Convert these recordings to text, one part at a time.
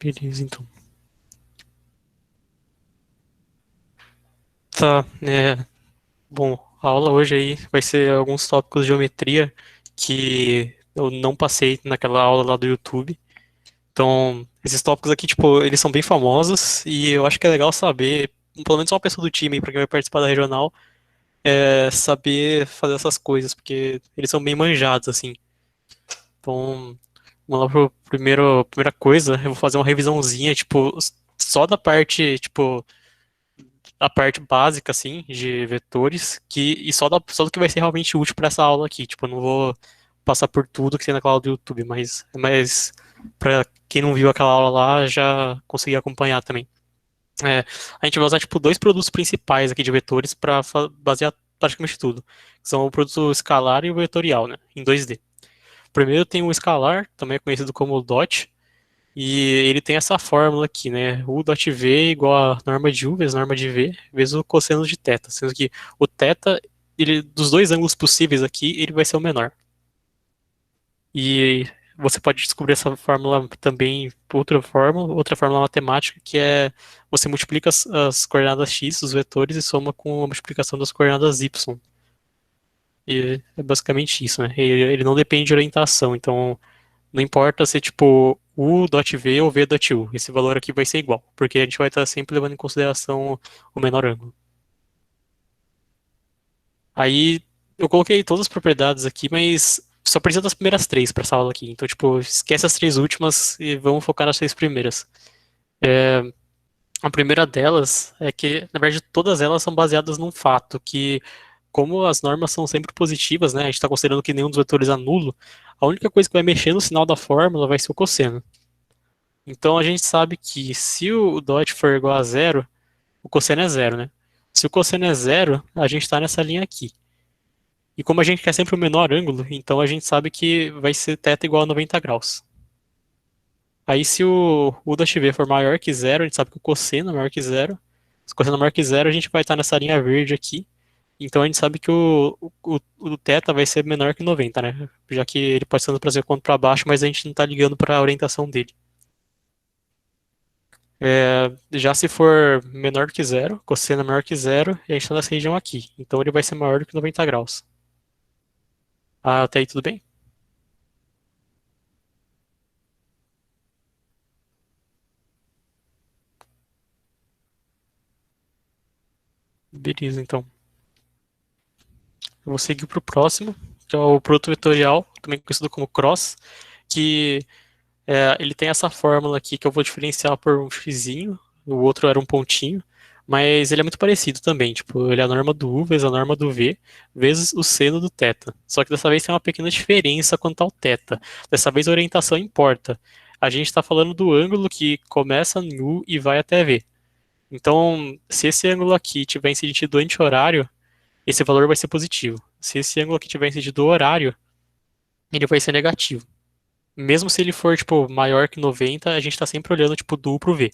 Beleza, então. Tá, bom, a aula hoje aí vai ser alguns tópicos de geometria que eu não passei naquela aula lá do YouTube. Então, esses tópicos aqui, tipo, eles são bem famosos e eu acho que é legal saber, pelo menos uma pessoa do time aí, pra quem vai participar da regional, saber fazer essas coisas, porque eles são bem manjados, assim. Então, vamos lá pro primeira coisa, eu vou fazer uma revisãozinha, tipo, só da parte, tipo, a parte básica, assim, de vetores, e só do que vai ser realmente útil para essa aula aqui. Tipo, eu não vou passar por tudo que tem naquela aula do YouTube, mas para quem não viu aquela aula lá, já conseguir acompanhar também. É, a gente vai usar, tipo, dois produtos principais aqui de vetores para basear praticamente tudo. Que são o produto escalar e o vetorial, né, em 2D. Primeiro tem o escalar, também é conhecido como dot, e ele tem essa fórmula aqui, né? U dot V igual a norma de U vezes norma de V vezes o cosseno de θ. Sendo que o θ, ele, dos dois ângulos possíveis aqui, ele vai ser o menor. E você pode descobrir essa fórmula também por outra fórmula matemática, que é você multiplica as coordenadas x, os vetores, e soma com a multiplicação das coordenadas y. E é basicamente isso, né? Ele não depende de orientação, então não importa se tipo U.V ou V.U, esse valor aqui vai ser igual, porque a gente vai estar sempre levando em consideração o menor ângulo. Aí eu coloquei todas as propriedades aqui, mas só precisa das primeiras três para essa aula aqui. Então, tipo, esquece as três últimas e vamos focar nas três primeiras. É, a primeira delas é que, na verdade, todas elas são baseadas num fato que, como as normas são sempre positivas, né? A gente está considerando que nenhum dos vetores é nulo, a única coisa que vai mexer no sinal da fórmula vai ser o cosseno. Então a gente sabe que se o dot for igual a zero, o cosseno é zero, né? Se o cosseno é zero, a gente está nessa linha aqui. E como a gente quer sempre o menor ângulo, então a gente sabe que vai ser θ igual a 90 graus. Aí se o U dot V for maior que zero, a gente sabe que o cosseno é maior que zero. Se o cosseno é maior que zero, a gente vai estar nessa linha verde aqui. Então a gente sabe que o θ vai ser menor que 90, né? Já que ele pode ser para cima quanto para baixo, mas a gente não está ligando para a orientação dele. Já se for menor do que zero, cosseno é maior que zero, e a gente está nessa região aqui. Então ele vai ser maior do que 90 graus. Ah, até aí tudo bem? Beleza, então. Eu vou seguir para o próximo, que é o produto vetorial, também conhecido como cross, que ele tem essa fórmula aqui que eu vou diferenciar por um xizinho, o outro era um pontinho, mas ele é muito parecido também, tipo, ele é a norma do U vezes a norma do V, vezes o seno do θ. Só que dessa vez tem uma pequena diferença quanto ao θ. Dessa vez a orientação importa. A gente está falando do ângulo que começa em U e vai até V. Então, se esse ângulo aqui tiver em sentido anti-horário, esse valor vai ser positivo. Se esse ângulo aqui tiver em sentido horário, ele vai ser negativo. Mesmo se ele for, tipo, maior que 90, a gente está sempre olhando, tipo, do U pro V.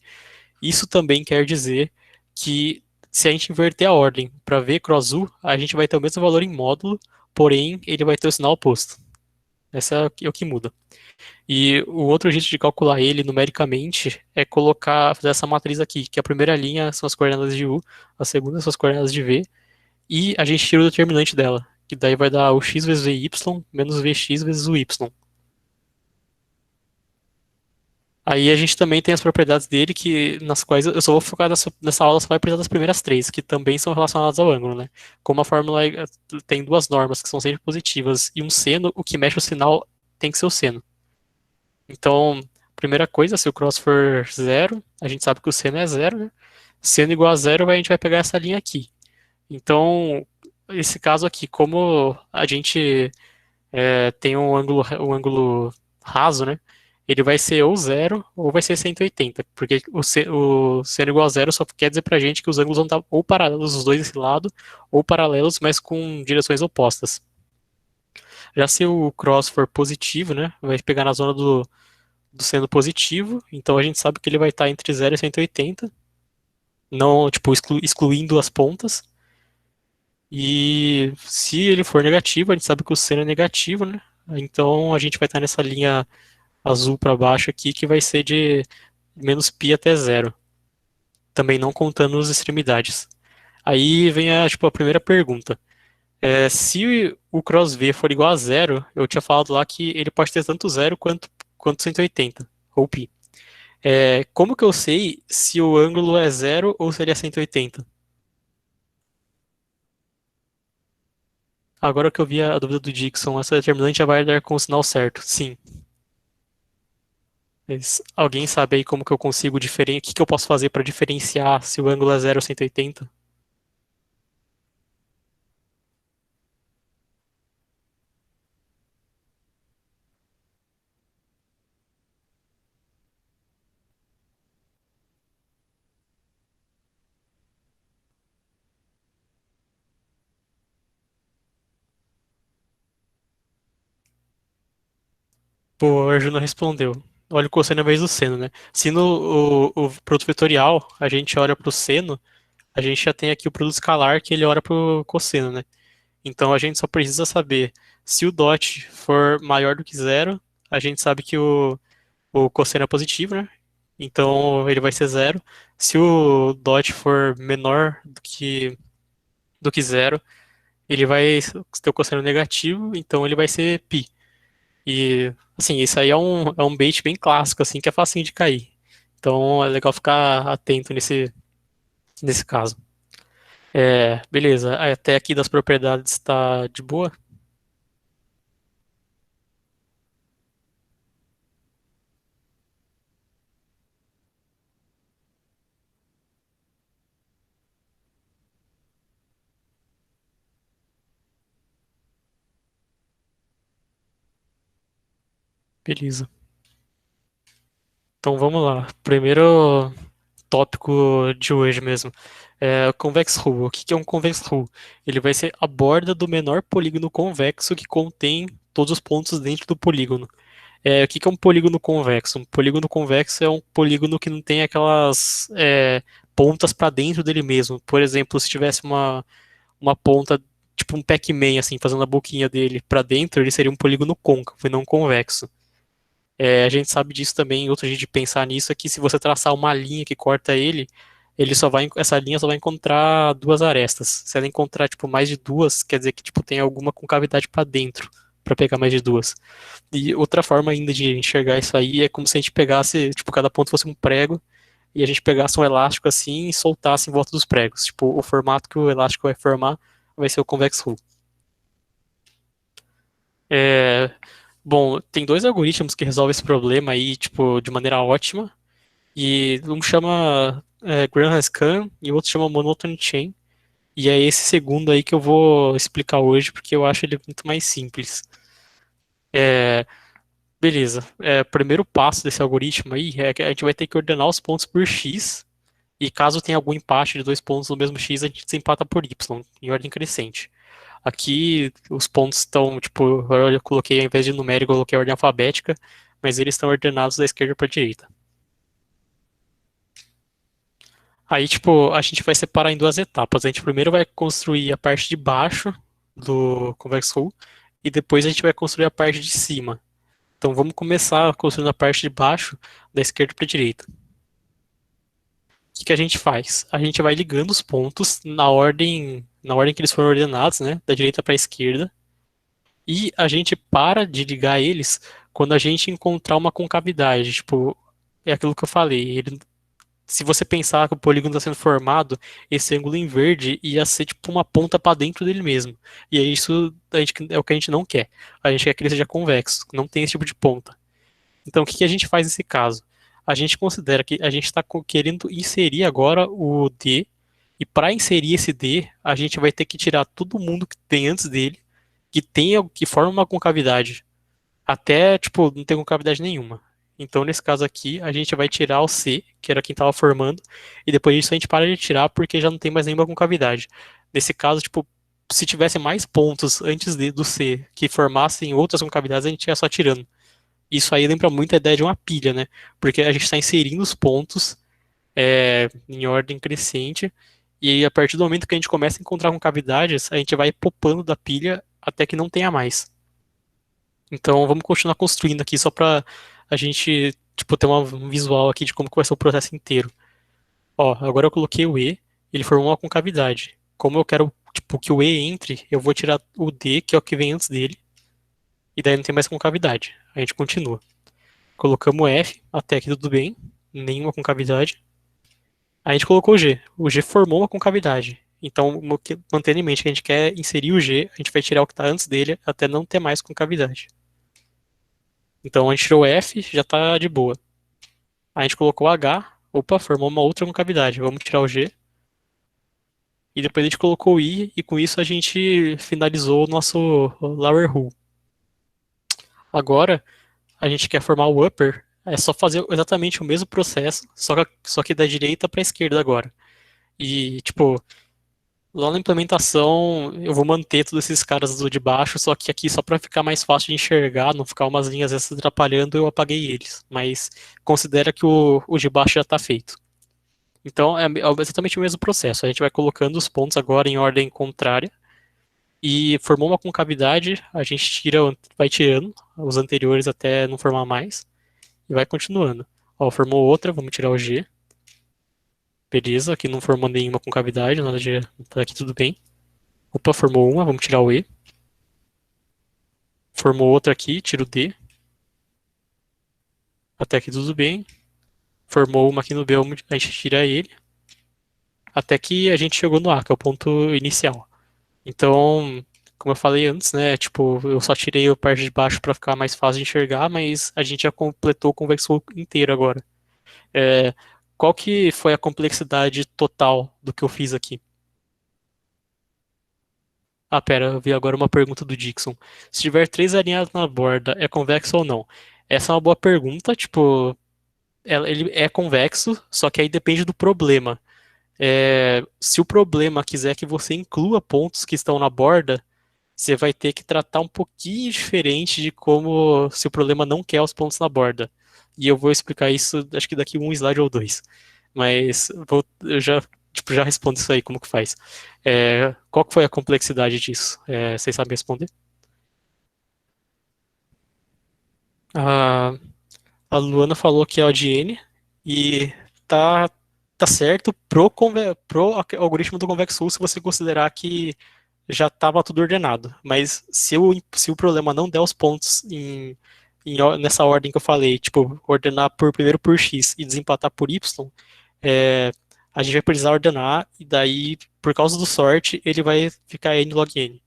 Isso também quer dizer que se a gente inverter a ordem para V cross U, a gente vai ter o mesmo valor em módulo, porém ele vai ter o sinal oposto. Essa é o que muda. E o outro jeito de calcular ele numericamente é fazer essa matriz aqui, que a primeira linha são as coordenadas de U, a segunda são as coordenadas de V, e a gente tira o determinante dela, que daí vai dar o x vezes vy menos vx vezes o y. Aí a gente também tem as propriedades dele, nas quais eu só vou focar nessa aula, só vai precisar das primeiras três, que também são relacionadas ao ângulo, né? Como a fórmula tem duas normas que são sempre positivas e um seno, o que mexe o sinal tem que ser o seno. Então, primeira coisa, se o cross for zero, a gente sabe que o seno é zero, né? Seno igual a zero, a gente vai pegar essa linha aqui. Então, esse caso aqui, como a gente tem um ângulo raso, né? Ele vai ser ou zero ou vai ser 180, porque o seno igual a zero só quer dizer pra gente que os ângulos vão estar ou paralelos os dois desse lado, ou paralelos, mas com direções opostas. Já se o cross for positivo, né? Vai pegar na zona do seno positivo, então a gente sabe que ele vai estar entre zero e 180, não, tipo, excluindo as pontas. E se ele for negativo, a gente sabe que o seno é negativo, né? Então a gente vai estar nessa linha azul para baixo aqui, que vai ser menos π até zero, também não contando as extremidades. Aí vem a primeira pergunta. Se o cross V for igual a zero, eu tinha falado lá que ele pode ter tanto zero quanto 180, ou π. Como que eu sei se o ângulo é zero ou se ele é 180? Agora que eu vi a dúvida do Dixon, essa determinante já vai dar com o sinal certo. Sim. Mas alguém sabe aí como que eu consigo diferenciar? O que que eu posso fazer para diferenciar se o ângulo é zero ou 180? Pô, a Arjuna respondeu. Olha o cosseno em vez do seno, né? Se no o produto vetorial a gente olha para o seno, a gente já tem aqui o produto escalar que ele olha para o cosseno, né? Então a gente só precisa saber se o dot for maior do que zero, a gente sabe que o cosseno é positivo, né? Então ele vai ser zero. Se o dot for menor do que zero, ele vai ter o cosseno negativo, então ele vai ser π. E, assim, isso aí é um bait bem clássico, assim, que é facinho de cair. Então é legal ficar atento nesse caso. Beleza, até aqui das propriedades tá de boa? Beleza. Então vamos lá. Primeiro tópico de hoje mesmo. O convex hull. O que que é um convex hull? Ele vai ser a borda do menor polígono convexo que contém todos os pontos dentro do polígono. O que que é um polígono convexo? Um polígono convexo é um polígono que não tem aquelas pontas para dentro dele mesmo. Por exemplo, se tivesse uma ponta, tipo um Pac-Man, assim, fazendo a boquinha dele para dentro, ele seria um polígono côncavo e não convexo. A gente sabe disso também, outro jeito de pensar nisso é que se você traçar uma linha que corta ele, essa linha só vai encontrar duas arestas. Se ela encontrar tipo mais de duas, quer dizer que tipo tem alguma concavidade para dentro para pegar mais de duas. E outra forma ainda de enxergar isso aí é como se a gente pegasse, tipo, cada ponto fosse um prego e a gente pegasse um elástico assim e soltasse em volta dos pregos. Tipo, o formato que o elástico vai formar vai ser o convex hull. É, Bom, tem dois algoritmos que resolvem esse problema aí, tipo, de maneira ótima. E um chama Graham-Scan e o outro chama Monotone Chain. E é esse segundo aí que eu vou explicar hoje, porque eu acho ele muito mais simples. É, Beleza. O primeiro passo desse algoritmo aí é que a gente vai ter que ordenar os pontos por x. E caso tenha algum empate de dois pontos no mesmo x, a gente desempata por y, em ordem crescente. Aqui os pontos estão, tipo, eu coloquei, ao invés de numérico, eu coloquei ordem alfabética, mas eles estão ordenados da esquerda para a direita. Aí, tipo, a gente vai separar em duas etapas. A gente primeiro vai construir a parte de baixo do Convex Hull e depois a gente vai construir a parte de cima. Então vamos começar construindo a parte de baixo da esquerda para a direita. O que que a gente faz? A gente vai ligando os pontos na ordem que eles foram ordenados, né, da direita para a esquerda, e a gente para de ligar eles quando a gente encontrar uma concavidade. Tipo, é aquilo que eu falei. Se você pensar que o polígono está sendo formado, esse ângulo em verde ia ser tipo uma ponta para dentro dele mesmo. E é isso é o que a gente não quer. A gente quer que ele seja convexo, não tem esse tipo de ponta. Então, o que que a gente faz nesse caso? A gente considera que a gente está querendo inserir agora o D, e para inserir esse D, a gente vai ter que tirar todo mundo que tem antes dele, que forma uma concavidade, até tipo não ter concavidade nenhuma. Então, nesse caso aqui, a gente vai tirar o C, que era quem estava formando, e depois disso a gente para de tirar porque já não tem mais nenhuma concavidade. Nesse caso, tipo, se tivesse mais pontos antes do C que formassem outras concavidades, a gente ia só tirando. Isso aí lembra muito a ideia de uma pilha, né? Porque a gente está inserindo os pontos em ordem crescente, e aí, a partir do momento que a gente começa a encontrar concavidades, a gente vai popando da pilha até que não tenha mais. Então vamos continuar construindo aqui só para a gente, tipo, ter um visual aqui de como que vai ser o processo inteiro. Ó, agora eu coloquei o E, ele formou uma concavidade. Como eu quero, tipo, que o E entre, eu vou tirar o D, que é o que vem antes dele, e daí não tem mais concavidade. A gente continua. Colocamos o F, até aqui tudo bem, nenhuma concavidade. A gente colocou o G. O G formou uma concavidade. Então, mantendo em mente que a gente quer inserir o G, a gente vai tirar o que está antes dele até não ter mais concavidade. Então, a gente tirou o F, já está de boa. A gente colocou o H, opa, formou uma outra concavidade. Vamos tirar o G. E depois a gente colocou o I, e com isso a gente finalizou o nosso lower hull. Agora, a gente quer formar o upper, é só fazer exatamente o mesmo processo, só que da direita para a esquerda agora. E, tipo, lá na implementação, eu vou manter todos esses caras do de baixo, só que aqui só para ficar mais fácil de enxergar, não ficar umas linhas essas atrapalhando, eu apaguei eles. Mas considera que o de baixo já está feito. Então é exatamente o mesmo processo. A gente vai colocando os pontos agora em ordem contrária e formou uma concavidade, a gente tira, vai tirando os anteriores até não formar mais e vai continuando. Ó, formou outra, vamos tirar o G. Beleza, aqui não formou nenhuma concavidade, nada de. Tá aqui tudo bem. Opa, formou uma, vamos tirar o E. Formou outra aqui, tira o D. Até aqui tudo bem. Formou uma aqui no B, a gente tira ele. Até que a gente chegou no A, que é o ponto inicial. Então, como eu falei antes, né? Tipo, eu só tirei a parte de baixo para ficar mais fácil de enxergar, mas a gente já completou o convexo inteiro agora. É, qual que foi a complexidade total do que eu fiz aqui? Ah, pera, eu vi agora uma pergunta do Dixon. Se tiver três alinhados na borda, é convexo ou não? Essa é uma boa pergunta, tipo, ele é convexo, só que aí depende do problema. Se o problema quiser que você inclua pontos que estão na borda, você vai ter que tratar um pouquinho diferente de como se o problema não quer os pontos na borda. E eu vou explicar isso, acho que daqui um slide ou dois. Mas eu já, tipo, já respondo isso aí, como que faz. Qual que foi a complexidade disso? Vocês sabem responder? A, a Luana falou que é o de N e tá, tá certo pro algoritmo do Convex se você considerar que já estava tudo ordenado. Mas se o problema não der os pontos nessa ordem que eu falei, tipo, ordenar primeiro por x e desempatar por y, é, a gente vai precisar ordenar, e daí, por causa do sort, ele vai ficar n log n.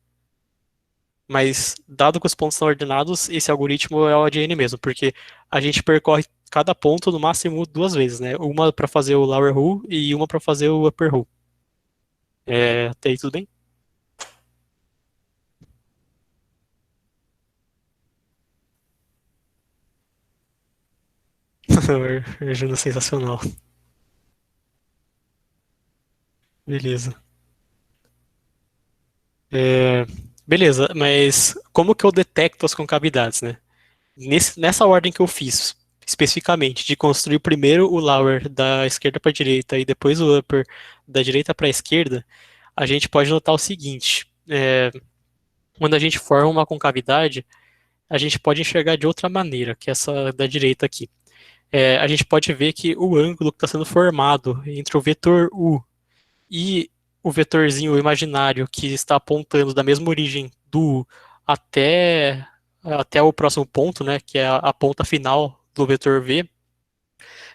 Mas, dado que os pontos estão ordenados, esse algoritmo é o de n mesmo, porque a gente percorre cada ponto no máximo duas vezes, né? Uma para fazer o lower hull e uma para fazer o upper hull. Até aí tudo bem? Ajuda sensacional. Beleza. É, beleza, mas como que eu detecto as concavidades, né? Nessa ordem que eu fiz, especificamente, de construir primeiro o lower da esquerda para a direita e depois o upper da direita para a esquerda, a gente pode notar o seguinte: quando a gente forma uma concavidade, a gente pode enxergar de outra maneira, que é essa da direita aqui. A gente pode ver que o ângulo que está sendo formado entre o vetor U e o vetorzinho imaginário que está apontando da mesma origem do até, até o próximo ponto, né, que é a ponta final do vetor V,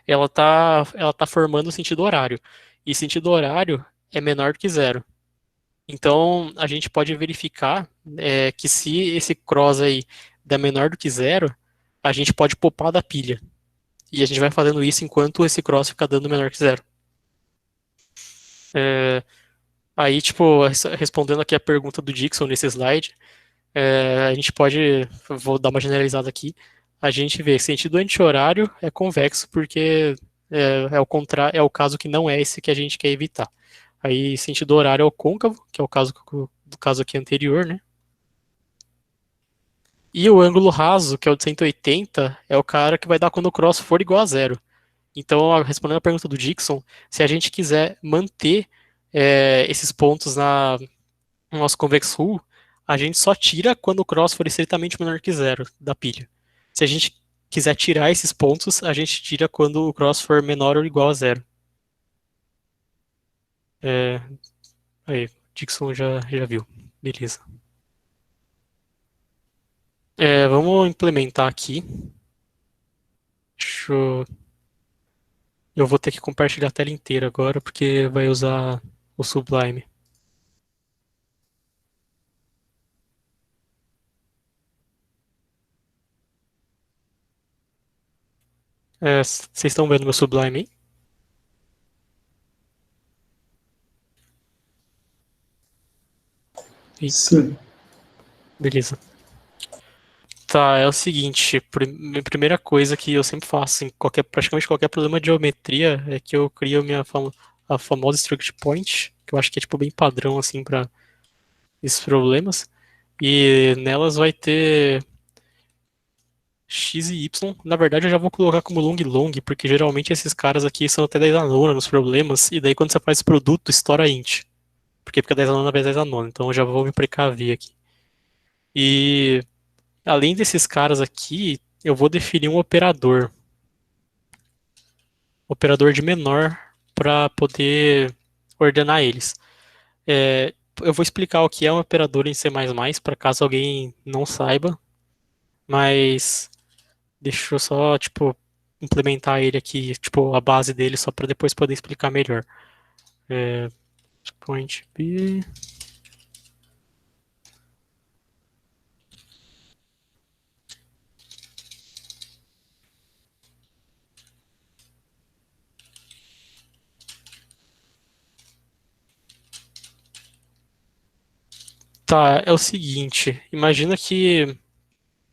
ela tá formando sentido horário. E sentido horário é menor do que zero. Então, a gente pode verificar que se esse cross aí der menor do que zero, a gente pode poupar da pilha. E a gente vai fazendo isso enquanto esse cross fica dando menor que zero. É, Aí, tipo, respondendo aqui a pergunta do Dixon nesse slide, a gente pode, vou dar uma generalizada aqui, a gente vê que sentido anti-horário é convexo porque é o caso que não é esse que a gente quer evitar. Aí, sentido horário é o côncavo, que é o caso do caso aqui anterior, né? E o ângulo raso, que é o de 180, é o cara que vai dar quando o cross for igual a zero. Então, respondendo a pergunta do Dixon, se a gente quiser manter esses pontos no nosso convex hull, a gente só tira quando o cross for estritamente menor que zero da pilha. Se a gente quiser tirar esses pontos, a gente tira quando o cross for menor ou igual a zero. É, aí, Dixon já viu. Beleza. Vamos implementar aqui. Deixa eu... eu vou ter que compartilhar a tela inteira agora, porque vai usar o Sublime. Vocês estão vendo meu Sublime aí? Eita, Sim. beleza. Tá, é o seguinte, primeira coisa que eu sempre faço em praticamente qualquer problema de geometria é que eu crio a famosa struct point, que eu acho que é tipo bem padrão assim para esses problemas. E nelas vai ter x e y. Na verdade, eu já vou colocar como long long, porque geralmente esses caras aqui são até 10 a nona nos problemas, e daí quando você faz esse produto, estoura int. Porque fica 10 a nona vezes 10 a nona, então eu já vou me precaver aqui. E além desses caras aqui, eu vou definir um operador de menor para poder ordenar eles. É, eu vou explicar o que é um operador em C++, para caso alguém não saiba, mas deixa eu só, tipo, implementar ele aqui, tipo, a base dele, só para depois poder explicar melhor. É, point B. Tá, é o seguinte, imagina que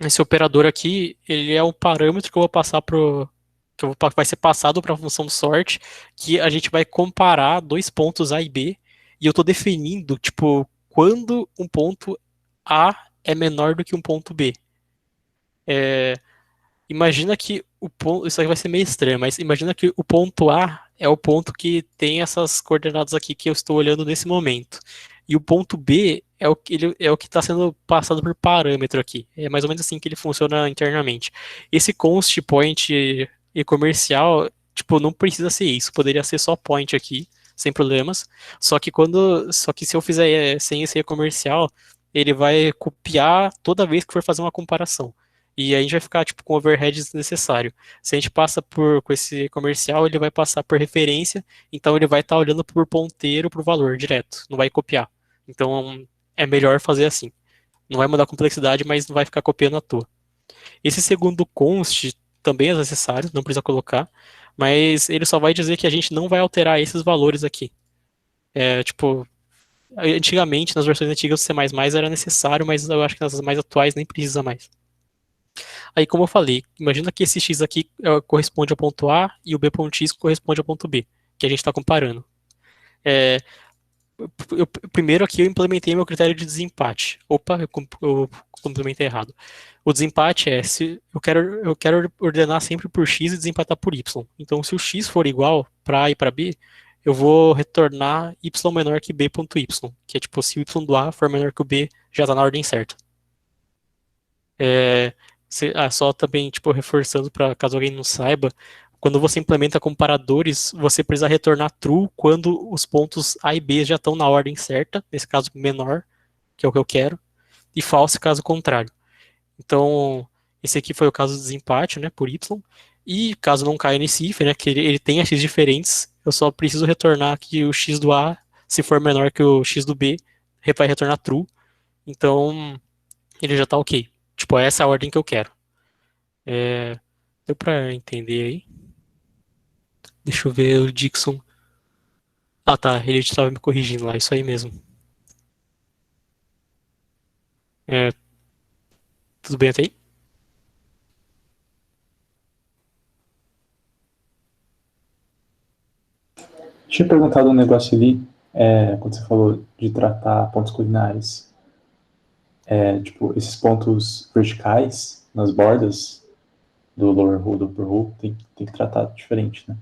esse operador aqui, ele é um parâmetro que eu vou passar vai ser passado para a função sort, que a gente vai comparar dois pontos A e B, e eu estou definindo, tipo, quando um ponto A é menor do que um ponto B. É, imagina que o ponto, isso aqui vai ser meio estranho, mas imagina que o ponto A é o ponto que tem essas coordenadas aqui que eu estou olhando nesse momento. E o ponto B é o que está sendo passado por parâmetro aqui. É mais ou menos assim que ele funciona internamente. Esse const point e comercial, tipo, não precisa ser isso. Poderia ser só point aqui, sem problemas. Só que se eu fizer sem esse comercial, ele vai copiar toda vez que for fazer uma comparação. E aí a gente vai ficar tipo com overhead desnecessário. Se a gente passa com esse comercial, ele vai passar por referência, então ele vai estar olhando por ponteiro para o valor direto, não vai copiar. Então é melhor fazer assim. Não vai mudar a complexidade, mas não vai ficar copiando à toa. Esse segundo const também é necessário, não precisa colocar, mas ele só vai dizer que a gente não vai alterar esses valores aqui. Tipo, antigamente, nas versões antigas do C++ era necessário, mas eu acho que nas mais atuais nem precisa mais. Aí, como eu falei, imagina que esse x aqui corresponde ao ponto A e o b.x corresponde ao ponto B, que a gente está comparando. É, primeiro aqui eu implementei meu critério de desempate. Opa, eu complementei errado. O desempate é se eu quero ordenar sempre por x e desempatar por y. Então, se o x for igual para A e para B, eu vou retornar y menor que b.y, que é tipo se o y do A for menor que o B, já está na ordem certa. É, só também, tipo, reforçando para caso alguém não saiba, quando você implementa comparadores, você precisa retornar true quando os pontos A e B já estão na ordem certa, nesse caso menor, que é o que eu quero, e false caso contrário. Então, esse aqui foi o caso do desempate, né, por Y, e caso não caia nesse if, né, que ele tenha x diferentes, eu só preciso retornar que o x do A, se for menor que o x do B, vai retornar true, então ele já está ok. Tipo, essa é a ordem que eu quero. Deu pra entender aí? Deixa eu ver o Dixon. Ah, tá. Ele estava me corrigindo lá. Isso aí mesmo. É, tudo bem até aí? Tinha perguntado um negócio ali, quando você falou de tratar pontos culinários. Tipo, esses pontos verticais nas bordas do lower hull, do upper hull, tem que tratar diferente, né?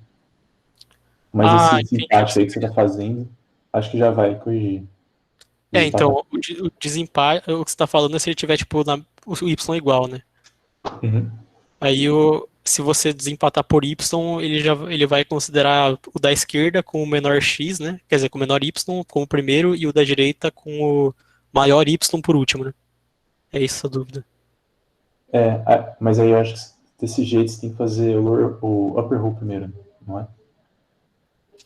Mas Ah, esse entendi o que desempate você aí tá que você está querendo. fazendo, acho que já vai corrigir. Desempatar. Então, o desempate, o que você tá falando é se ele tiver, tipo, o Y igual, né? Uhum. Aí se você desempatar por Y, ele vai considerar o da esquerda com o menor X, né? Quer dizer, com o menor Y como o primeiro e o da direita com o maior Y por último, né? É isso a dúvida. Mas aí eu acho que desse jeito você tem que fazer o upper row primeiro, não é?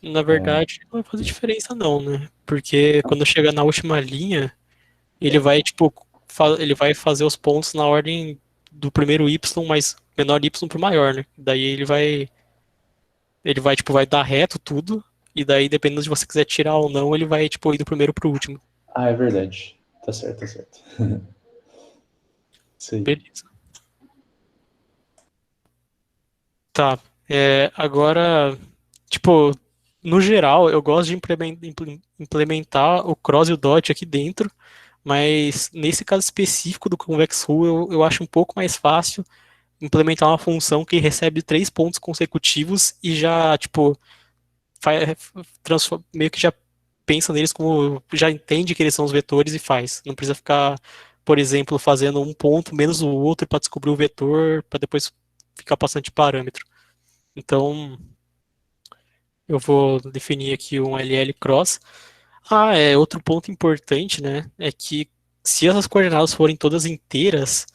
Na verdade, não vai fazer diferença não, né? Porque quando chegar na última linha, ele vai, tipo, ele vai fazer os pontos na ordem do primeiro Y mais menor Y pro maior, né? Daí ele vai, tipo, vai dar reto tudo, e daí, dependendo de você quiser tirar ou não, ele vai, tipo, ir do primeiro pro último. Ah, é verdade. Tá certo, tá certo. Isso aí. Beleza. Tá. Agora, tipo, no geral, eu gosto de implementar o cross e o dodge aqui dentro, mas nesse caso específico do Convex Hull, eu acho um pouco mais fácil implementar uma função que recebe 3 pontos consecutivos e já, tipo, meio que já pensa neles como, já entende que eles são os vetores e faz. Não precisa ficar, por exemplo, fazendo um ponto menos o outro para descobrir o vetor, para depois ficar passando de parâmetro. Então, eu vou definir aqui um LL cross. Outro ponto importante, né, é que se essas coordenadas forem todas inteiras,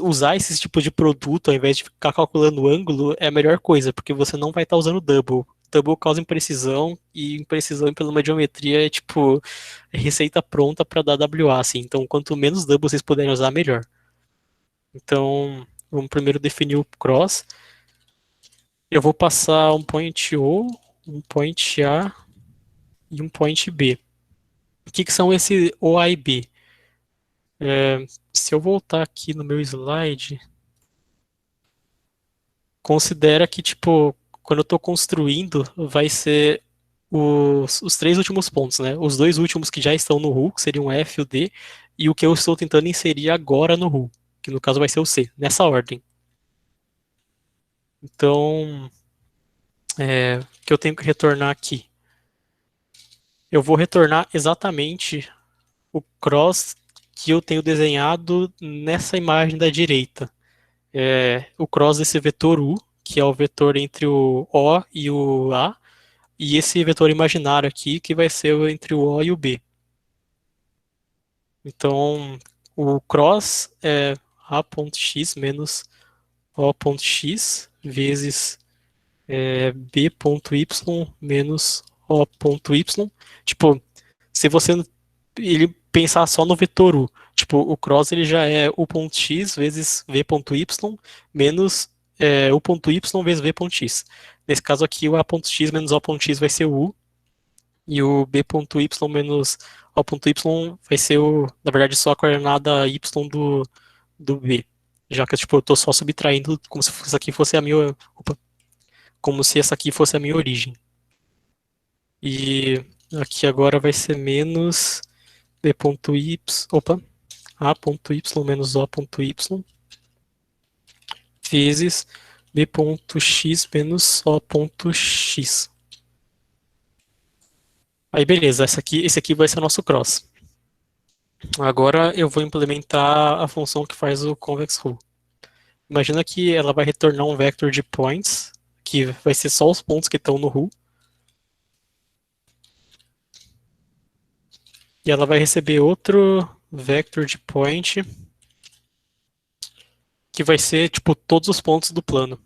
usar esses tipos de produto ao invés de ficar calculando o ângulo é a melhor coisa, porque você não vai estar usando double. Double causa imprecisão, e imprecisão pela uma geometria é tipo receita pronta para dar WA, assim. Então, quanto menos double vocês puderem usar, melhor. Então, vamos primeiro definir o cross. Eu vou passar um point O, um point A e um point B. O que são esses O, A e B? Se eu voltar aqui no meu slide, considera que, tipo, quando eu estou construindo, vai ser os 3 últimos pontos, né? Os 2 últimos que já estão no RU, que seriam o F e o D, e o que eu estou tentando inserir agora no RU, que no caso vai ser o C, nessa ordem. Então, o que eu tenho que retornar aqui? Eu vou retornar exatamente o cross que eu tenho desenhado nessa imagem da direita. O cross desse vetor U, que é o vetor entre o O e o A, e esse vetor imaginário aqui, que vai ser entre o O e o B. Então, o cross é A.x menos O.x vezes B.y menos O.y. Tipo, se você ele pensar só no vetor U, tipo, o cross ele já é U.x vezes V.y menos U.y vezes V.x. Nesse caso aqui, o A.x menos O.x vai ser o U, e o B.y menos O.y vai ser, na verdade, só a coordenada y do B. Já que tipo, eu estou só subtraindo como se essa aqui fosse a minha. Opa, como se essa aqui fosse a minha origem. E aqui agora vai ser menos B.y. Opa, A.y menos O.y vezes B.x menos O.x. Aí beleza, esse aqui vai ser o nosso cross. Agora eu vou implementar a função que faz o convex hull. Imagina que ela vai retornar um vector de points, que vai ser só os pontos que estão no hull, e ela vai receber outro vector de point, que vai ser tipo todos os pontos do plano.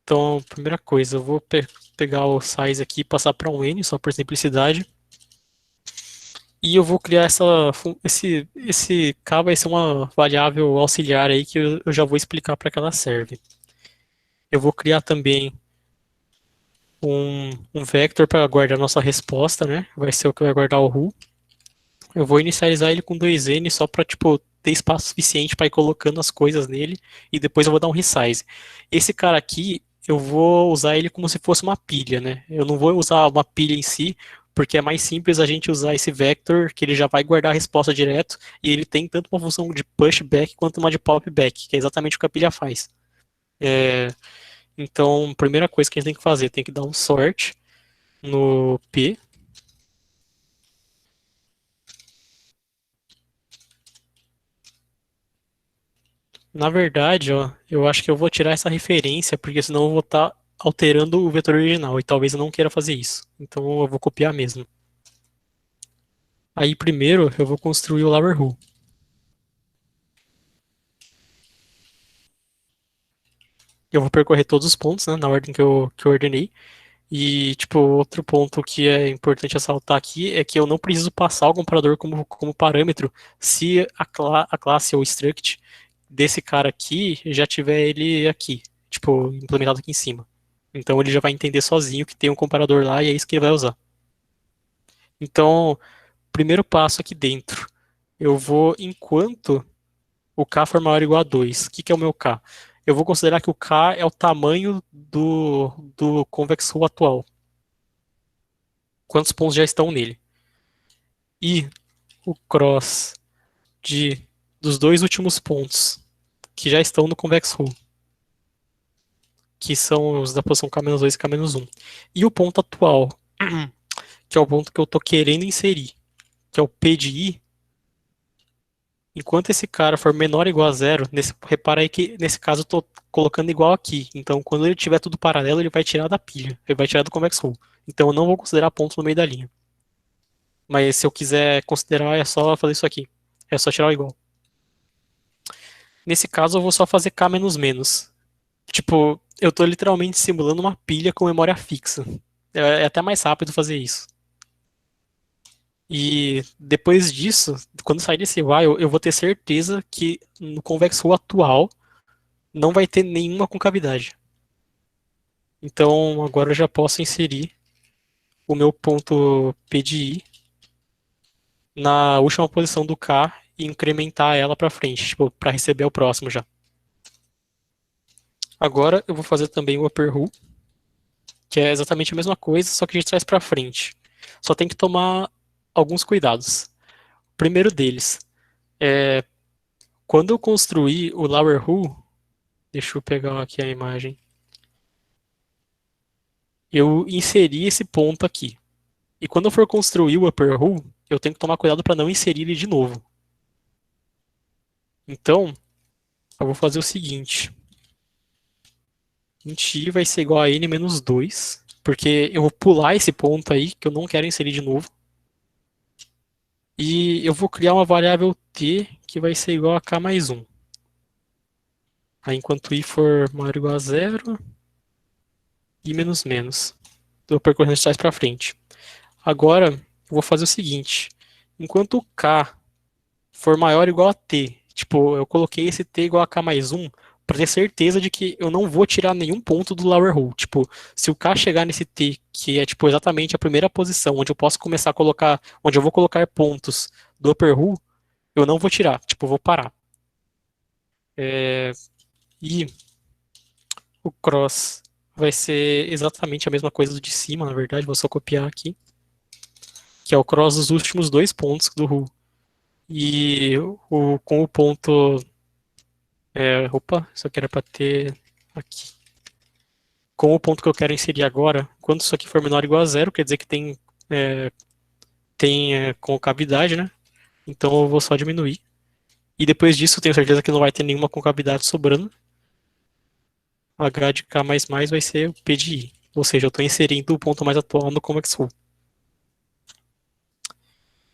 Então, primeira coisa, eu vou pegar o size aqui e passar para um n, só por simplicidade. E eu vou criar esse k vai ser uma variável auxiliar aí que eu já vou explicar para que ela serve. Eu vou criar também um vector para guardar nossa resposta, né? Vai ser o que vai guardar o ru. Eu vou inicializar ele com 2n só para tipo ter espaço suficiente para ir colocando as coisas nele, e depois eu vou dar um resize. Esse cara aqui eu vou usar ele como se fosse uma pilha, né? Eu não vou usar uma pilha em si, porque é mais simples a gente usar esse vector, que ele já vai guardar a resposta direto, e ele tem tanto uma função de pushback quanto uma de popback, que é exatamente o que a pilha faz. Então, primeira coisa que a gente tem que fazer, tem que dar um sort no P. Na verdade, ó, eu acho que eu vou tirar essa referência, porque senão eu vou estar alterando o vetor original, e talvez eu não queira fazer isso. Então eu vou copiar mesmo. Aí primeiro eu vou construir o Lower Hull. Eu vou percorrer todos os pontos, né, na ordem que eu ordenei. E, tipo, outro ponto que é importante ressaltar aqui é que eu não preciso passar o comparador como parâmetro se a classe ou struct desse cara aqui já tiver ele aqui, tipo, implementado aqui em cima. Então ele já vai entender sozinho que tem um comparador lá e é isso que ele vai usar. Então, primeiro passo aqui dentro, eu vou, enquanto o K for maior ou igual a 2, o que que é o meu K? Eu vou considerar que o K é o tamanho do convex hull atual. Quantos pontos já estão nele? E o cross de dos dois últimos pontos que já estão no convex hull, que são os da posição K-2 e K-1. E o ponto atual, que é o ponto que eu estou querendo inserir, que é o P de I. Enquanto esse cara for menor ou igual a zero, repara aí que nesse caso eu estou colocando igual aqui. Então, quando ele tiver tudo paralelo, ele vai tirar da pilha, ele vai tirar do convex hull. Então, eu não vou considerar pontos no meio da linha. Mas se eu quiser considerar, é só fazer isso aqui. É só tirar o igual. Nesse caso, eu vou só fazer K menos menos. Tipo, eu tô literalmente simulando uma pilha com memória fixa. É até mais rápido fazer isso. E depois disso, quando sair desse while, eu vou ter certeza que no convex hull atual não vai ter nenhuma concavidade. Então, agora eu já posso inserir o meu ponto P de I na última posição do K e incrementar ela para frente, tipo, para receber o próximo já. Agora eu vou fazer também o upper hull, que é exatamente a mesma coisa, só que a gente traz para frente. Só tem que tomar alguns cuidados. O primeiro deles é quando eu construir o lower hull, deixa eu pegar aqui a imagem, eu inseri esse ponto aqui. E quando eu for construir o upper hull, eu tenho que tomar cuidado para não inserir ele de novo. Então, eu vou fazer o seguinte: int i vai ser igual a n menos 2, porque eu vou pular esse ponto aí, que eu não quero inserir de novo. E eu vou criar uma variável t que vai ser igual a k mais 1. Aí, enquanto i for maior ou igual a zero, i menos menos. Estou percorrendo de trás para frente. Agora, eu vou fazer o seguinte: enquanto o k for maior ou igual a t, tipo, eu coloquei esse t igual a k mais 1 para ter certeza de que eu não vou tirar nenhum ponto do lower hull. Tipo, se o k chegar nesse t, que é tipo exatamente a primeira posição, onde eu posso começar a colocar, onde eu vou colocar pontos do upper hull, eu não vou tirar, tipo, eu vou parar. E o cross vai ser exatamente a mesma coisa do de cima, na verdade, vou só copiar aqui, que é o cross dos últimos dois pontos do hull. E com o ponto. Opa, isso aqui era para ter aqui. Com o ponto que eu quero inserir agora, quando isso aqui for menor ou igual a zero, quer dizer que tem concavidade, né? Então eu vou só diminuir. E depois disso, eu tenho certeza que não vai ter nenhuma concavidade sobrando. H de K++ vai ser o P de I. Ou seja, eu estou inserindo o ponto mais atual no convex hull.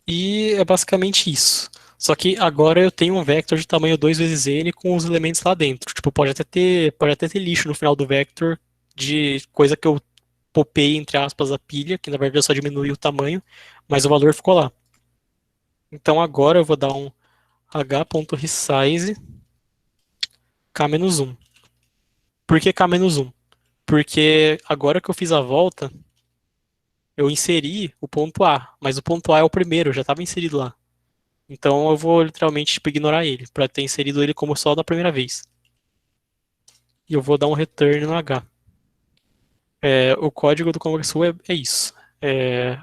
E é basicamente isso. Só que agora eu tenho um vector de tamanho 2 vezes n com os elementos lá dentro. Tipo, pode até ter lixo no final do vector de coisa que eu popei, entre aspas, a pilha, que na verdade eu só diminui o tamanho, mas o valor ficou lá. Então agora eu vou dar um h.resize k-1. Por que k-1? Porque agora que eu fiz a volta, eu inseri o ponto A, mas o ponto A é o primeiro, já estava inserido lá. Então eu vou literalmente tipo, ignorar ele, para ter inserido ele como só da primeira vez. E eu vou dar um return no H. O código do Conversul é isso.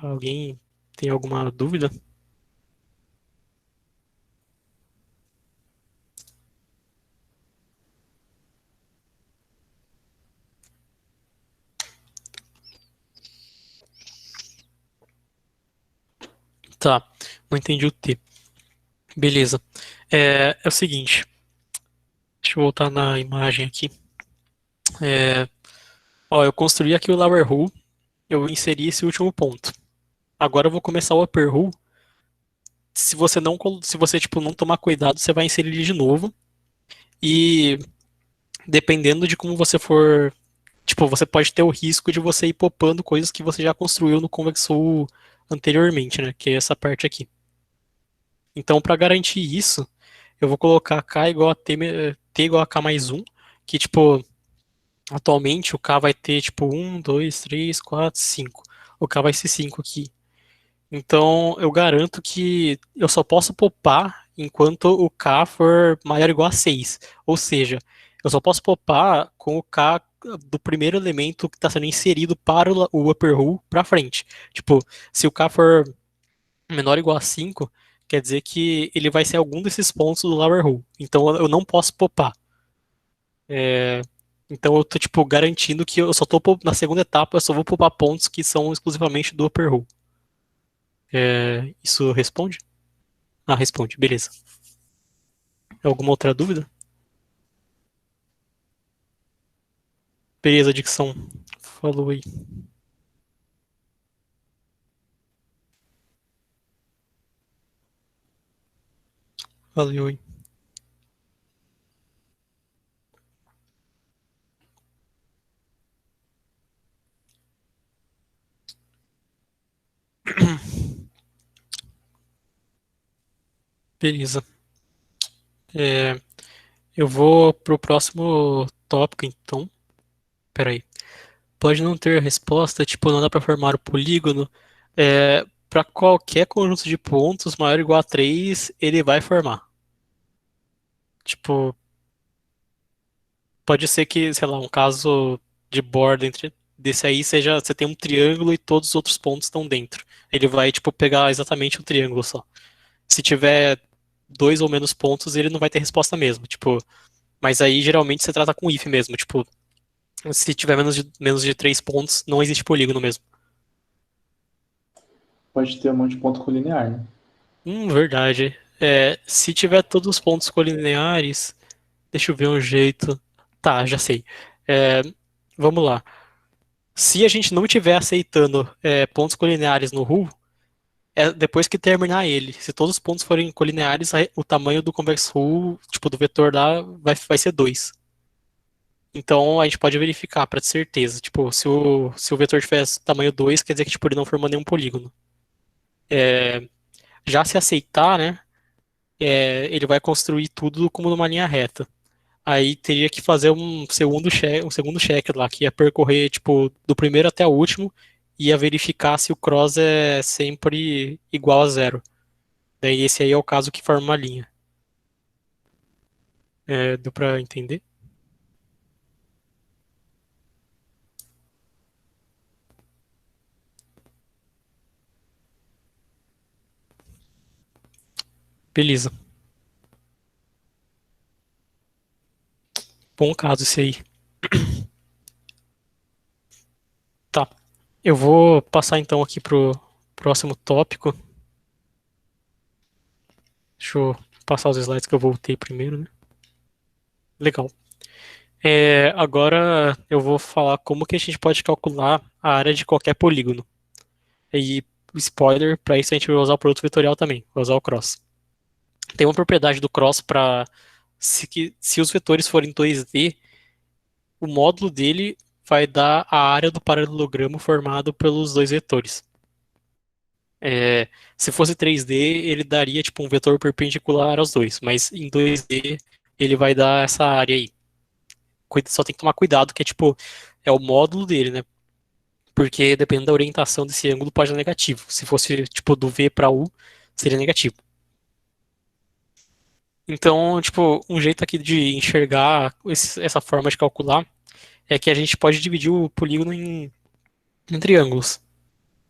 Alguém tem alguma dúvida? Tá, não entendi o T. Beleza. É o seguinte. Deixa eu voltar na imagem aqui. É, ó, eu construí aqui o lower hull, eu inseri esse último ponto. Agora eu vou começar o upper hull. Se você tipo não tomar cuidado, você vai inserir ele de novo. E dependendo de como você for, tipo, você pode ter o risco de você ir popando coisas que você já construiu no Convex Hull anteriormente, né? Que é essa parte aqui. Então, para garantir isso, eu vou colocar K igual a T igual a K mais um, que tipo, atualmente o K vai ter tipo um, 2, 3, 4, 5. O K vai ser 5 aqui. Então eu garanto que eu só posso popar enquanto o K for maior ou igual a 6. Ou seja, eu só posso popar com o K do primeiro elemento que está sendo inserido para o upper hull para frente. Tipo, se o K for menor ou igual a 5, quer dizer que ele vai ser algum desses pontos do lower hull. Então eu não posso popar. É, então eu tô tipo garantindo que eu só tô na segunda etapa, eu só vou poupar pontos que são exclusivamente do upper hull. Isso responde? Ah, responde, beleza. Alguma outra dúvida? Beleza, Dicção. Falou aí. Valeu aí. Beleza. É, eu vou pro próximo tópico, então. Peraí. Pode não ter resposta, tipo, não dá pra formar o polígono. Para qualquer conjunto de pontos maior ou igual a 3, ele vai formar. Tipo, pode ser que, sei lá, um caso de borda entre desse aí seja, você tem um triângulo e todos os outros pontos estão dentro. Ele vai, tipo, pegar exatamente o triângulo só. Se tiver dois ou menos pontos, ele não vai ter resposta mesmo. Tipo, mas aí geralmente você trata com if mesmo. Tipo, se tiver menos de 3 pontos, não existe polígono mesmo. Pode ter um monte de ponto colinear, né? Verdade. Se tiver todos os pontos colineares, deixa eu ver um jeito. Tá, já sei. É, vamos lá. Se a gente não estiver aceitando pontos colineares no RU, depois que terminar ele, se todos os pontos forem colineares, o tamanho do convex hull, tipo, do vetor lá, vai ser 2. Então a gente pode verificar para ter certeza. Tipo, se o vetor tiver tamanho 2, quer dizer que tipo, ele não formou nenhum polígono. É, já se aceitar, né? Ele vai construir tudo como numa linha reta. Aí teria que fazer um segundo check lá, que ia percorrer, tipo, do primeiro até o último, e ia verificar se o cross é sempre igual a zero. Daí esse aí é o caso que forma uma linha. Deu pra entender? Beleza. Bom caso esse aí. Tá. Eu vou passar então aqui pro próximo tópico. Deixa eu passar os slides que eu voltei primeiro, né? Legal. Agora eu vou falar como que a gente pode calcular a área de qualquer polígono. E spoiler, para isso a gente vai usar o produto vetorial também, vai usar o cross. Tem uma propriedade do cross para se os vetores forem 2D, o módulo dele vai dar a área do paralelogramo formado pelos dois vetores. Se fosse 3D, ele daria tipo um vetor perpendicular aos dois, mas em 2D ele vai dar essa área aí. Só tem que tomar cuidado que é o módulo dele, né? Porque dependendo da orientação desse ângulo pode dar negativo. Se fosse tipo do V para U, seria negativo. Então, tipo, um jeito aqui de enxergar essa forma de calcular é que a gente pode dividir o polígono em triângulos.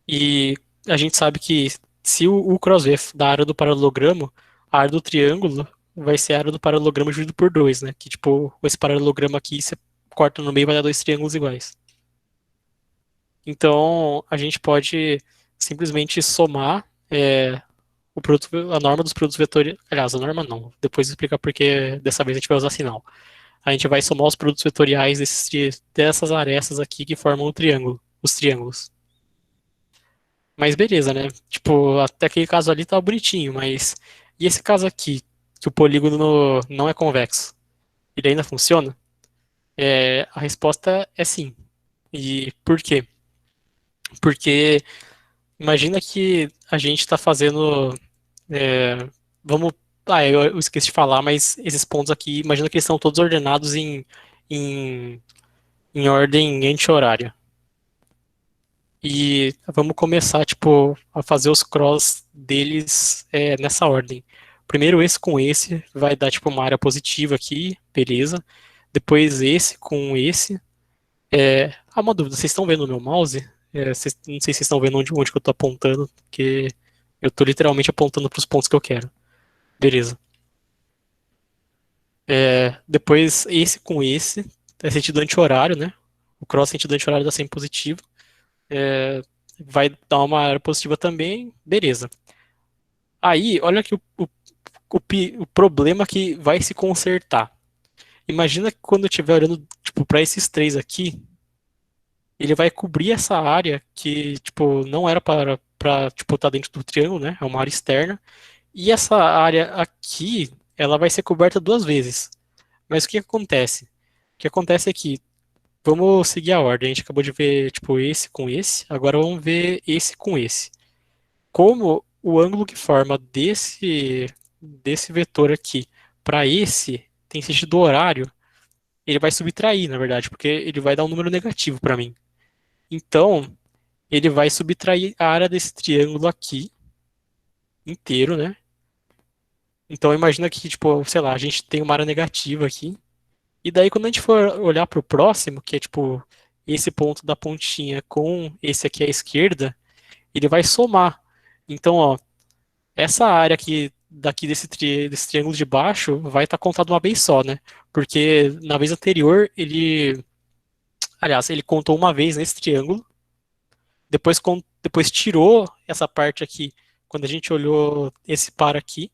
E a gente sabe que se o cross V da área do paralelogramo, a área do triângulo vai ser a área do paralelogramo dividido por 2, né? Que tipo, esse paralelogramo aqui, você corta no meio e vai dar dois triângulos iguais. Então, a gente pode simplesmente somar a norma dos produtos vetoriais. Aliás, a norma não. Depois eu explicar porque dessa vez a gente vai usar sinal. A gente vai somar os produtos vetoriais dessas arestas aqui que formam o triângulo, os triângulos. Mas beleza, né? Tipo, até aquele caso ali tá bonitinho, mas e esse caso aqui, que o polígono não é convexo? Ele ainda funciona? A resposta é sim. E por quê? Porque imagina que a gente está fazendo. é, vamos. Eu esqueci de falar, mas esses pontos aqui, imagina que eles estão todos ordenados em, em ordem anti-horária. E vamos começar, tipo, a fazer os cross deles nessa ordem. Primeiro esse com esse, vai dar, tipo, uma área positiva aqui, beleza. Depois esse com esse. Uma dúvida, vocês estão vendo o meu mouse? Não sei se vocês estão vendo onde que eu tô apontando, porque eu tô literalmente apontando para os pontos que eu quero. Beleza. Depois esse com esse, é sentido anti-horário, né? O cross sentido anti-horário dá sempre positivo. É, vai dar uma área positiva também, beleza. Aí, olha aqui o problema que vai se consertar. Imagina que quando eu estiver olhando, tipo, para esses três aqui, ele vai cobrir essa área que, tipo, não era para tipo, estar dentro do triângulo, né? É uma área externa. E essa área aqui, ela vai ser coberta duas vezes. Mas o que acontece? O que acontece é que, vamos seguir a ordem. A gente acabou de ver, tipo, esse com esse. Agora vamos ver esse com esse. Como o ângulo que forma desse vetor aqui para esse tem sentido horário, ele vai subtrair, na verdade, porque ele vai dar um número negativo para mim. Então, ele vai subtrair a área desse triângulo aqui inteiro, né? Então imagina que, tipo, sei lá, a gente tem uma área negativa aqui. E daí quando a gente for olhar para o próximo, que é tipo esse ponto da pontinha com esse aqui à esquerda, ele vai somar. Então, ó, essa área aqui daqui desse triângulo de baixo vai estar contada uma vez só, né? Porque na vez anterior aliás, ele contou uma vez nesse triângulo, depois tirou essa parte aqui quando a gente olhou esse par aqui.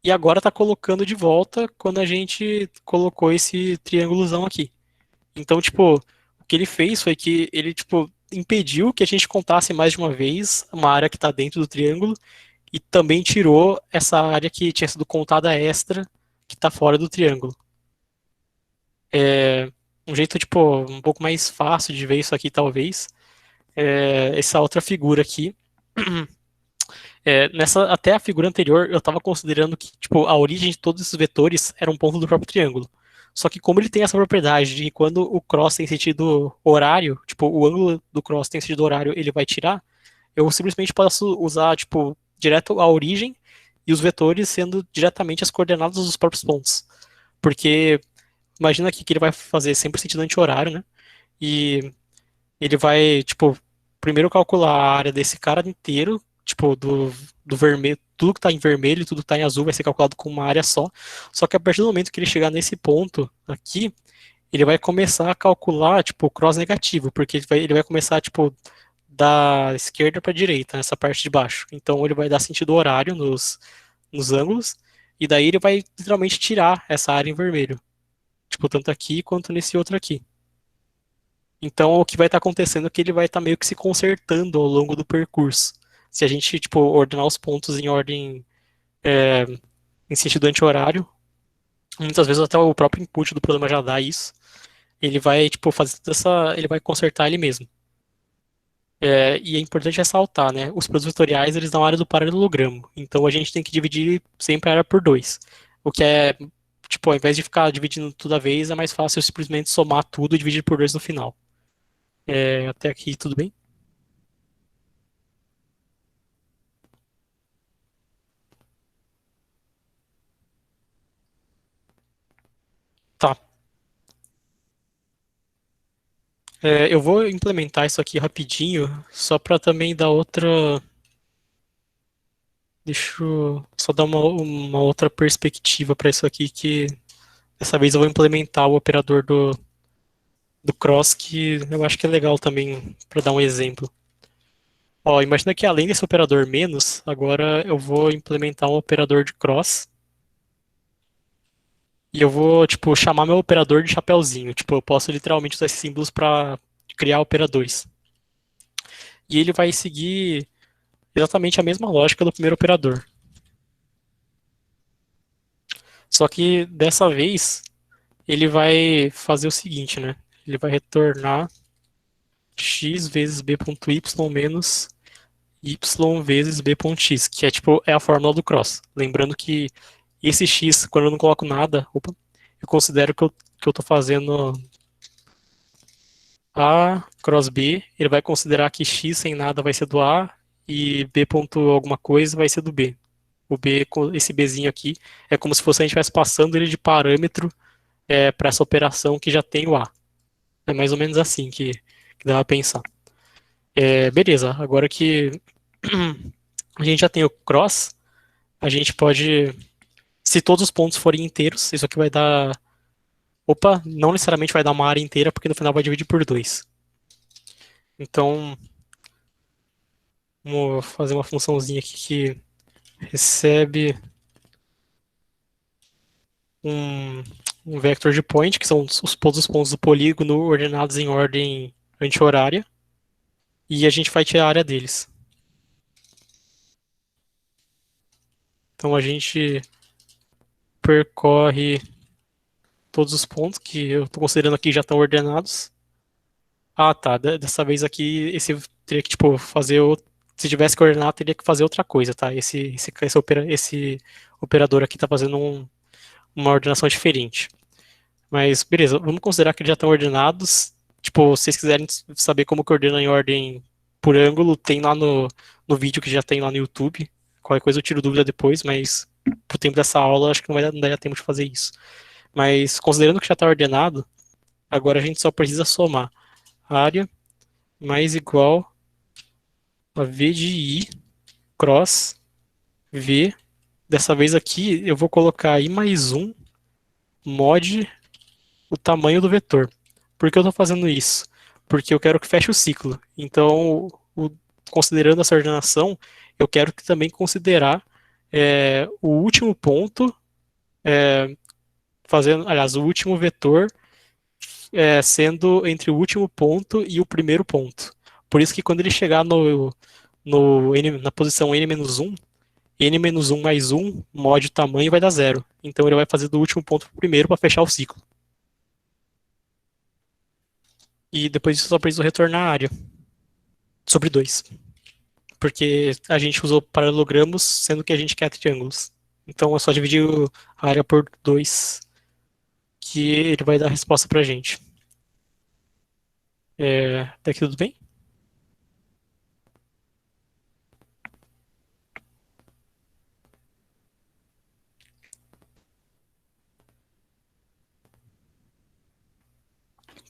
E agora está colocando de volta quando a gente colocou esse triângulozão aqui. Então, tipo, o que ele fez foi que ele, tipo, impediu que a gente contasse mais de uma vez uma área que está dentro do triângulo e também tirou essa área que tinha sido contada extra que está fora do triângulo. É um jeito, tipo, um pouco mais fácil de ver isso aqui, talvez. Essa outra figura aqui. Até a figura anterior, eu estava considerando que tipo, a origem de todos esses vetores era um ponto do próprio triângulo. Só que como ele tem essa propriedade de que quando o cross tem sentido horário, tipo, o ângulo do cross tem sentido horário, ele vai tirar, eu simplesmente posso usar, tipo, direto a origem e os vetores sendo diretamente as coordenadas dos próprios pontos. Porque imagina aqui que ele vai fazer sempre sentido anti-horário, né? E ele vai, tipo, primeiro calcular a área desse cara inteiro, tipo, do vermelho, tudo que tá em vermelho e tudo que tá em azul vai ser calculado com uma área só. Só que a partir do momento que ele chegar nesse ponto aqui, ele vai começar a calcular, tipo, o cross negativo, porque ele vai começar, tipo, da esquerda para direita, nessa parte de baixo. Então ele vai dar sentido horário nos ângulos, e daí ele vai literalmente tirar essa área em vermelho. Tipo, tanto aqui quanto nesse outro aqui. Então, o que vai estar acontecendo é que ele vai estar meio que se consertando ao longo do percurso. Se a gente, tipo, ordenar os pontos em ordem, é, em sentido anti-horário, muitas vezes até o próprio input do programa já dá isso. Ele vai, tipo, ele vai consertar ele mesmo. E é importante ressaltar, né? Os produtos vetoriais, eles dão a área do paralelogramo. Então, a gente tem que dividir sempre a área por dois. O que é, tipo, ao invés de ficar dividindo toda vez, é mais fácil simplesmente somar tudo e dividir por dois no final. Até aqui, tudo bem? Tá. Eu vou implementar isso aqui rapidinho, só para também dar outra. Deixa eu só dar uma outra perspectiva para isso aqui, que dessa vez eu vou implementar o operador do cross, que eu acho que é legal também, para dar um exemplo. Ó, imagina que além desse operador menos, agora eu vou implementar um operador de cross e eu vou, tipo, chamar meu operador de chapeuzinho. Tipo, eu posso literalmente usar esses símbolos para criar operadores. E ele vai seguir exatamente a mesma lógica do primeiro operador. Só que dessa vez ele vai fazer o seguinte, né? Ele vai retornar x vezes b.y menos y vezes b.x, que é tipo é a fórmula do cross. Lembrando que esse x, quando eu não coloco nada, opa, eu considero que eu tô fazendo A cross B, ele vai considerar que x sem nada vai ser do A e B ponto alguma coisa vai ser do B. O B, esse Bzinho aqui, é como se fosse a gente estivesse passando ele de parâmetro para essa operação que já tem o A. É mais ou menos assim que dá pra pensar. Beleza, agora que a gente já tem o cross, a gente pode, se todos os pontos forem inteiros, isso aqui vai dar, opa, não necessariamente vai dar uma área inteira, porque no final vai dividir por 2. Então, vamos fazer uma funçãozinha aqui que recebe um, um vector de point, que são todos os pontos do polígono ordenados em ordem anti-horária, e a gente vai tirar a área deles. Então a gente percorre todos os pontos que eu estou considerando aqui já estão ordenados. Ah, tá. Dessa vez aqui, esse teria que, tipo, fazer. Se tivesse que ordenar, teria que fazer outra coisa, tá? Esse operador aqui está fazendo uma ordenação diferente. Mas, beleza, vamos considerar que eles já estão ordenados. Tipo, se vocês quiserem saber como que ordena em ordem por ângulo, tem lá no vídeo que já tem lá no YouTube. Qualquer coisa eu tiro dúvida depois, mas pro tempo dessa aula, acho que não daria tempo de fazer isso. Mas, considerando que já está ordenado, agora a gente só precisa somar área mais igual a V de I cross V. Dessa vez aqui eu vou colocar I mais um mod o tamanho do vetor. Por que eu estou fazendo isso? Porque eu quero que feche o ciclo. Então, considerando essa ordenação, eu quero que também considerar o último ponto, aliás, o último vetor sendo entre o último ponto e o primeiro ponto. Por isso que quando ele chegar na posição n-1, n-1 mais 1 mod o tamanho vai dar zero. Então ele vai fazer do último ponto para o primeiro para fechar o ciclo. E depois disso eu só preciso retornar a área sobre 2. Porque a gente usou paralelogramos, sendo que a gente quer triângulos. Então é só dividir a área por 2 que ele vai dar a resposta pra gente. Até aqui tudo bem?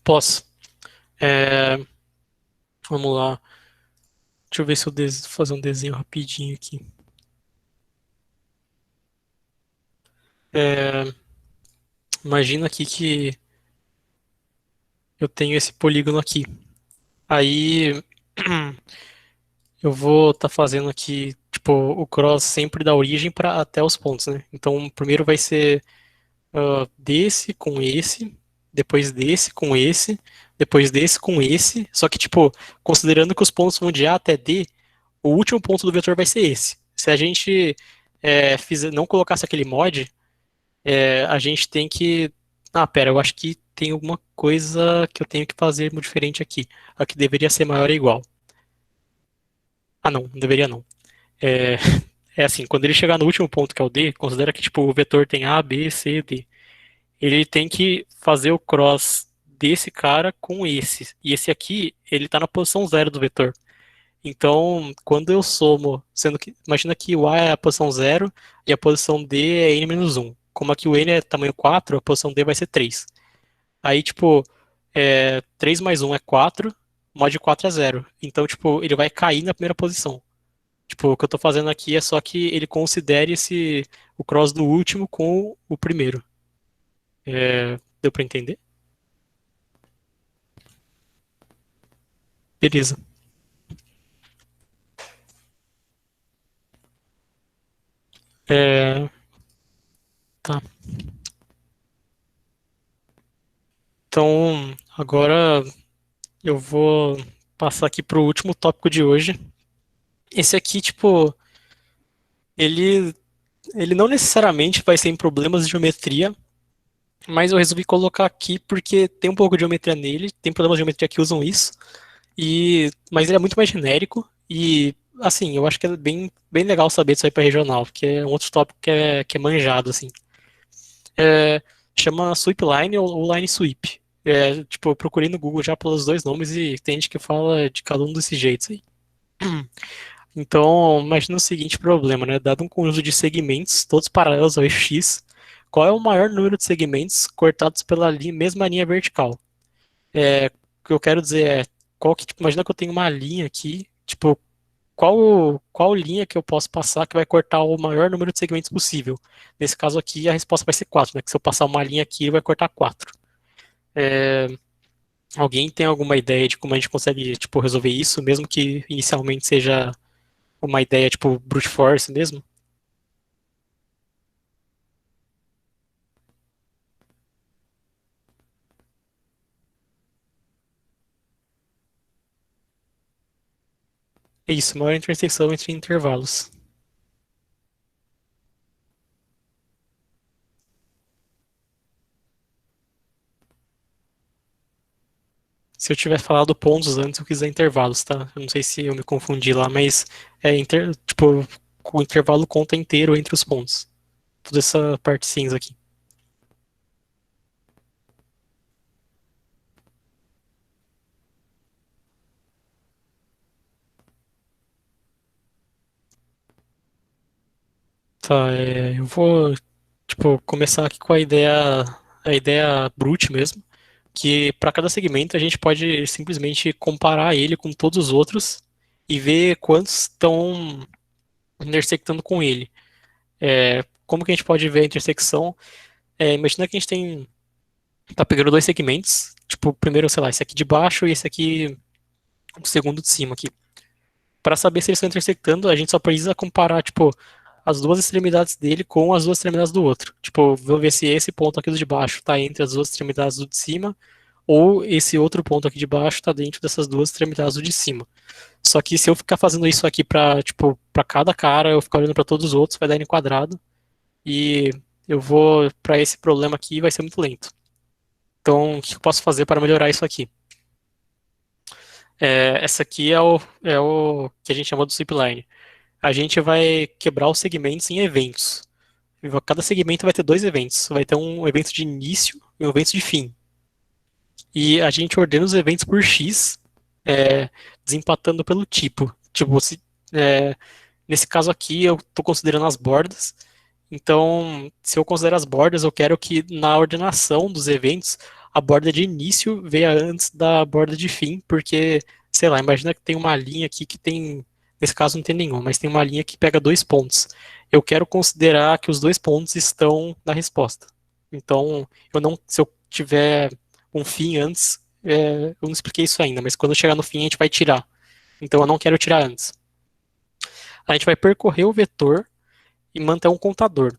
Posso. É, vamos lá. Deixa eu ver se eu fazer um desenho rapidinho aqui. É, imagina aqui que eu tenho esse polígono aqui. Aí eu vou estar fazendo aqui, tipo, o cross sempre da origem para até os pontos, né? Então, o primeiro vai ser desse com esse, depois desse com esse, depois desse com esse. Só que, tipo, considerando que os pontos vão de A até D, o último ponto do vetor vai ser esse. Se a gente não colocasse aquele mod, a gente tem que. Ah, pera, eu acho que tem alguma coisa que eu tenho que fazer muito diferente aqui. Aqui deveria ser maior ou igual. Ah, não, não deveria não. É, é assim, quando ele chegar no último ponto, que é o D, considera que tipo, o vetor tem A, B, C, D. Ele tem que fazer o cross desse cara com esse. E esse aqui, ele tá na posição zero do vetor. Então, quando eu somo, sendo que, imagina que o A é a posição zero e a posição D é n-1. Como aqui o n é tamanho 4, a posição D vai ser 3. Aí, tipo, 3 mais um é 4, mod 4 é zero. Então, tipo, ele vai cair na primeira posição. Tipo, o que eu tô fazendo aqui é só que ele considere o cross do último com o primeiro. Deu pra entender? Beleza. É, tá. Então, agora eu vou passar aqui pro último tópico de hoje. Esse aqui, tipo, ele, ele não necessariamente vai ser em problemas de geometria, mas eu resolvi colocar aqui porque tem um pouco de geometria nele, tem problemas de geometria que usam isso, mas ele é muito mais genérico e, assim, eu acho que é bem legal saber disso aí para regional, porque é um outro tópico que é manjado, assim. É, chama Sweep Line ou Line Sweep. Tipo, eu procurei no Google já pelos dois nomes e tem gente que fala de cada um desses jeitos aí. Então, imagina o seguinte problema, né? Dado um conjunto de segmentos, todos paralelos ao eixo X, qual é o maior número de segmentos cortados pela mesma linha vertical? O que eu quero dizer é, tipo, imagina que eu tenho uma linha aqui, tipo, qual linha que eu posso passar que vai cortar o maior número de segmentos possível? Nesse caso aqui, a resposta vai ser 4, né? Que se eu passar uma linha aqui, ele vai cortar 4. É, alguém tem alguma ideia de como a gente consegue, tipo, resolver isso, mesmo que inicialmente seja uma ideia, tipo, brute force mesmo? É isso, maior interseção entre intervalos. Se eu tiver falado pontos antes, eu quis dizer intervalos, tá? Eu não sei se eu me confundi lá, mas tipo, o intervalo conta inteiro entre os pontos. Toda essa parte cinza aqui. Tá, eu vou, tipo, começar aqui com a ideia brute mesmo, que para cada segmento a gente pode simplesmente comparar ele com todos os outros e ver quantos estão intersectando com ele. Como que a gente pode ver a intersecção? Imagina que a gente tá pegando dois segmentos, tipo, primeiro, sei lá, esse aqui de baixo e esse aqui, o segundo de cima aqui. Para saber se eles estão intersectando, a gente só precisa comparar, tipo, as duas extremidades dele com as duas extremidades do outro. Tipo, vou ver se esse ponto aqui do de baixo está entre as duas extremidades do de cima, ou esse outro ponto aqui de baixo está dentro dessas duas extremidades do de cima. Só que se eu ficar fazendo isso aqui para, tipo, para cada cara, eu ficar olhando para todos os outros, vai dar n quadrado e eu vou para esse problema aqui vai ser muito lento. Então, o que eu posso fazer para melhorar isso aqui? Essa aqui é o que a gente chama do zipline. A gente vai quebrar os segmentos em eventos. Cada segmento vai ter dois eventos. Vai ter um evento de início e um evento de fim. E a gente ordena os eventos por X, é, desempatando pelo tipo. Tipo, é, nesse caso aqui, eu estou considerando as bordas. Então, se eu considerar as bordas, eu quero que na ordenação dos eventos, a borda de início venha antes da borda de fim, porque, sei lá, imagina que tem uma linha aqui que tem, nesse caso não tem nenhum, mas tem uma linha que pega dois pontos. Eu quero considerar que os dois pontos estão na resposta. Então, se eu tiver um fim antes, eu não expliquei isso ainda, mas quando chegar no fim a gente vai tirar. Então, eu não quero tirar antes. A gente vai percorrer o vetor e manter um contador.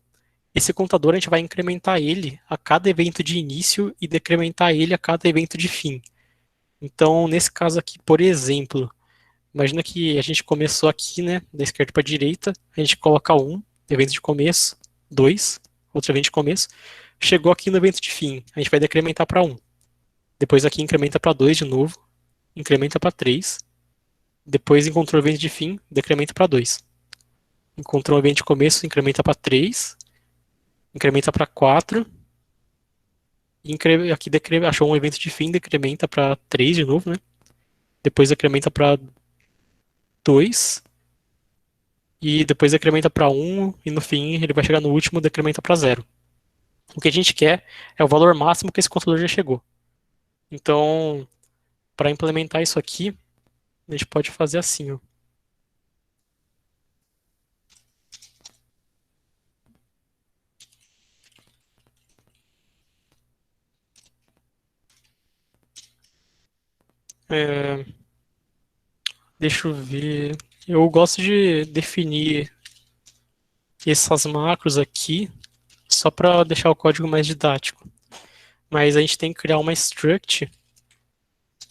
Esse contador a gente vai incrementar ele a cada evento de início e decrementar ele a cada evento de fim. Então, nesse caso aqui, por exemplo, imagina que a gente começou aqui, né, da esquerda para a direita, a gente coloca um evento de começo, dois, outro evento de começo, chegou aqui no evento de fim, a gente vai decrementar para um. Depois aqui incrementa para 2 de novo, incrementa para 3. Depois encontrou o evento de fim, decrementa para 2. Encontrou o evento de começo, incrementa para 3, incrementa para 4. Aqui achou um evento de fim, decrementa para 3 de novo, né? Depois decrementa para 2 e depois decrementa para um e no fim ele vai chegar no último, decrementa para zero. O que a gente quer é o valor máximo que esse contador já chegou. Então, para implementar isso aqui, a gente pode fazer assim, ó. É, deixa eu ver. Eu gosto de definir. essas macros aqui só para deixar o código mais didático. Mas a gente tem que criar uma struct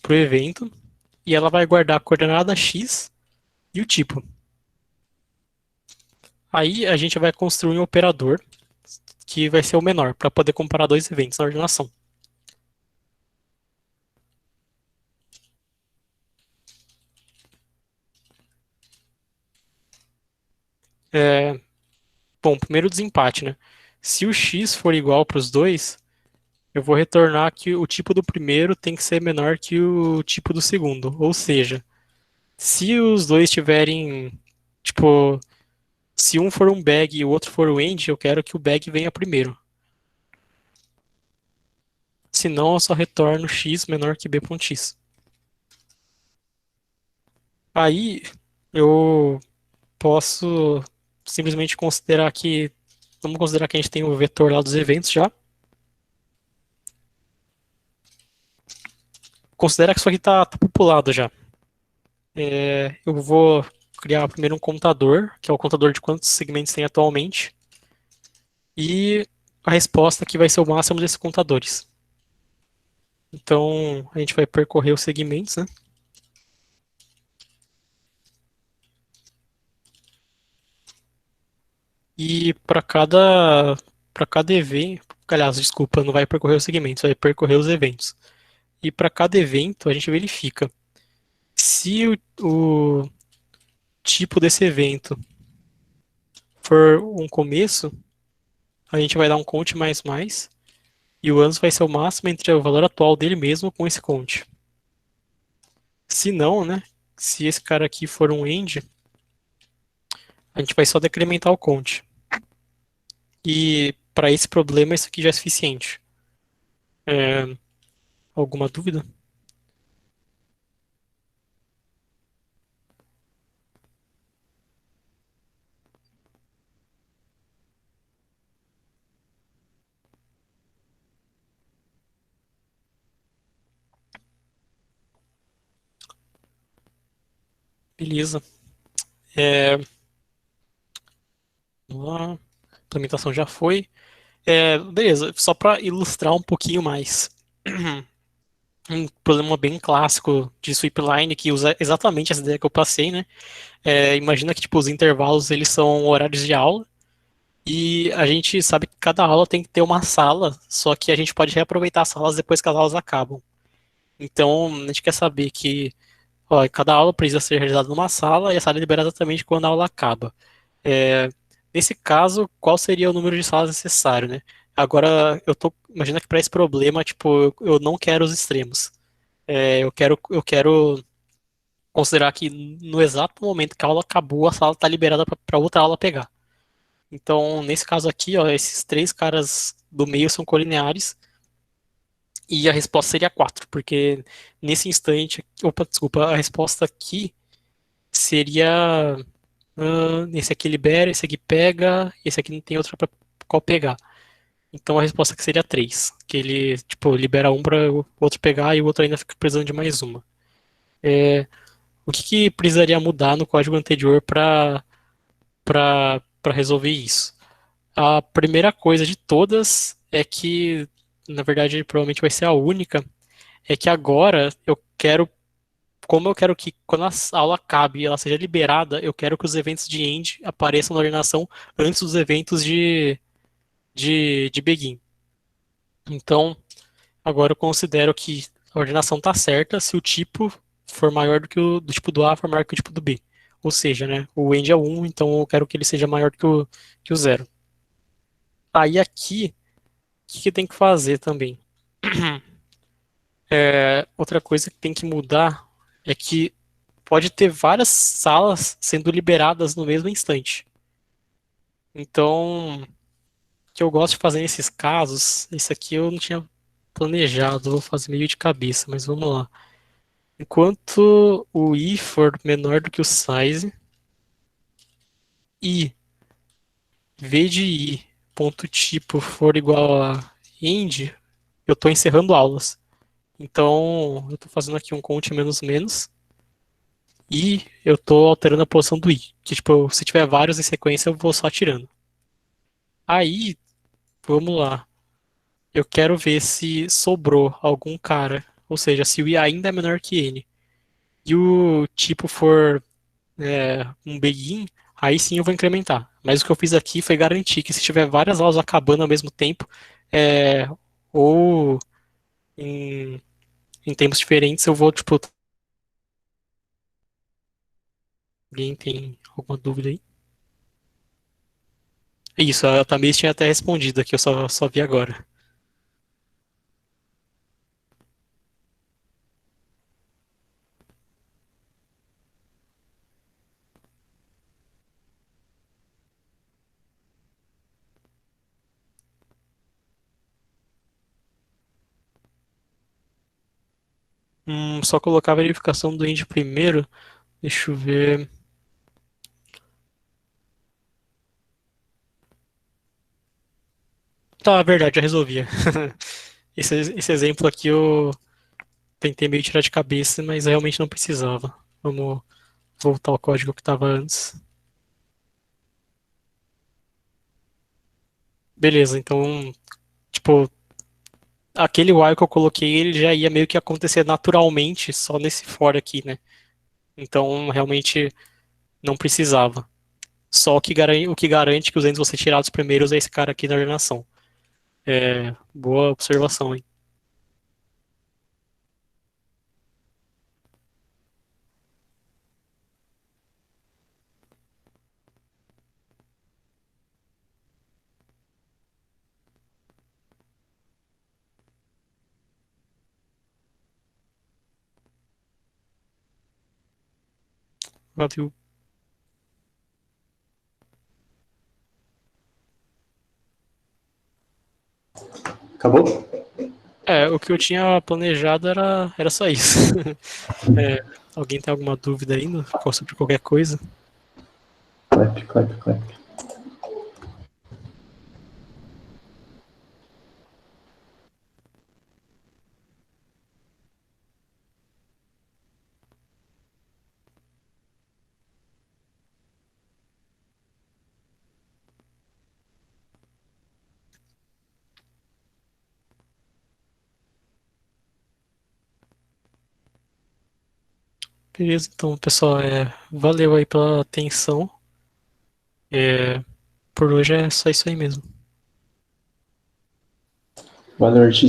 para o evento e ela vai guardar a coordenada x e o tipo. Aí a gente vai construir um operador que vai ser o menor para poder comparar dois eventos na ordenação. É, bom, primeiro o desempate, né? Se o x for igual para os dois, eu vou retornar que o tipo do primeiro tem que ser menor que o tipo do segundo. Ou seja, se os dois tiverem, tipo, se um for um bag e o outro for o end, eu quero que o bag venha primeiro. Se não, eu só retorno x menor que b.x. Aí eu posso simplesmente considerar que, vamos considerar que a gente tem o vetor lá dos eventos já. Considera que isso aqui tá populado já. Eu vou criar primeiro um contador, que é o contador de quantos segmentos tem atualmente, e a resposta que vai ser o máximo desses contadores. Então, a gente vai percorrer os segmentos, né? E para cada evento, aliás, desculpa, não vai percorrer os segmentos, vai percorrer os eventos. E para cada evento, a gente verifica se o tipo desse evento for um começo, a gente vai dar um count mais mais, e o anos vai ser o máximo entre o valor atual dele mesmo com esse count. Se não, né? Se esse cara aqui for um end, a gente vai só decrementar o count. E para esse problema, isso aqui já é suficiente. É, alguma dúvida? Beleza. É, vamos lá. A implementação já foi. Beleza, só para ilustrar um pouquinho mais. Um problema bem clássico de Sweepline que usa exatamente essa ideia que eu passei, né? Imagina que tipo, os intervalos eles são horários de aula e a gente sabe que cada aula tem que ter uma sala, só que a gente pode reaproveitar as salas depois que as aulas acabam. Então, a gente quer saber que ó, cada aula precisa ser realizada numa sala e a sala é liberada exatamente quando a aula acaba. É, nesse caso, qual seria o número de salas necessário, né? Agora, imagina que para esse problema, tipo, eu não quero os extremos. Eu quero considerar que no exato momento que a aula acabou, a sala está liberada para outra aula pegar. Então, nesse caso aqui, ó, esses três caras do meio são colineares e a resposta seria 4, porque nesse instante, opa, desculpa, a resposta aqui seria esse aqui libera, esse aqui pega, esse aqui não tem outra para qual pegar. Então a resposta aqui seria 3, que ele tipo libera um para o outro pegar e o outro ainda fica precisando de mais uma. O que precisaria mudar no código anterior para resolver isso? A primeira coisa de todas é que, na verdade, provavelmente vai ser a única, é que agora como eu quero que quando a aula acabe e ela seja liberada, eu quero que os eventos de end apareçam na ordenação antes dos eventos de begin. Então, agora eu considero que a ordenação está certa se o tipo for maior do que o do tipo do A for maior que o tipo do B. Ou seja, né, o end é 1, então eu quero que ele seja maior que o 0. Aí aqui, o que tem que fazer também? Outra coisa que tem que mudar é que pode ter várias salas sendo liberadas no mesmo instante. Então, o que eu gosto de fazer nesses casos, esse aqui eu não tinha planejado, vou fazer meio de cabeça, mas vamos lá. Enquanto o i for menor do que o size e v de i ponto tipo for igual a end, eu estou encerrando aulas. Então, eu estou fazendo aqui um count menos menos e eu estou alterando a posição do i. Que tipo, se tiver vários em sequência, eu vou só tirando. Aí, vamos lá. Eu quero ver se sobrou algum cara. Ou seja, se o I ainda é menor que N. E o tipo for um begin, aí sim eu vou incrementar. Mas o que eu fiz aqui foi garantir que se tiver várias aulas acabando ao mesmo tempo, é, ou em, em tempos diferentes, eu vou, tipo, alguém tem alguma dúvida aí? Isso, a Thaís tinha até respondido aqui, eu só vi agora. Só colocar a verificação do end primeiro. Deixa eu ver. Tá, verdade, já resolvia. Esse exemplo aqui eu tentei meio tirar de cabeça, mas realmente não precisava. Vamos voltar ao código que estava antes. Beleza, então, tipo, aquele while que eu coloquei, ele já ia meio que acontecer naturalmente só nesse for aqui, né? Então, realmente não precisava. Só o que garante que os ends vão ser tirados primeiros é esse cara aqui na ordenação. Boa observação, hein? Valeu. Acabou? O que eu tinha planejado era só isso. É, alguém tem alguma dúvida aí sobre qualquer coisa? Clap, clap, clap. Beleza, então, pessoal, valeu aí pela atenção. É, por hoje é só isso aí mesmo. Boa noite.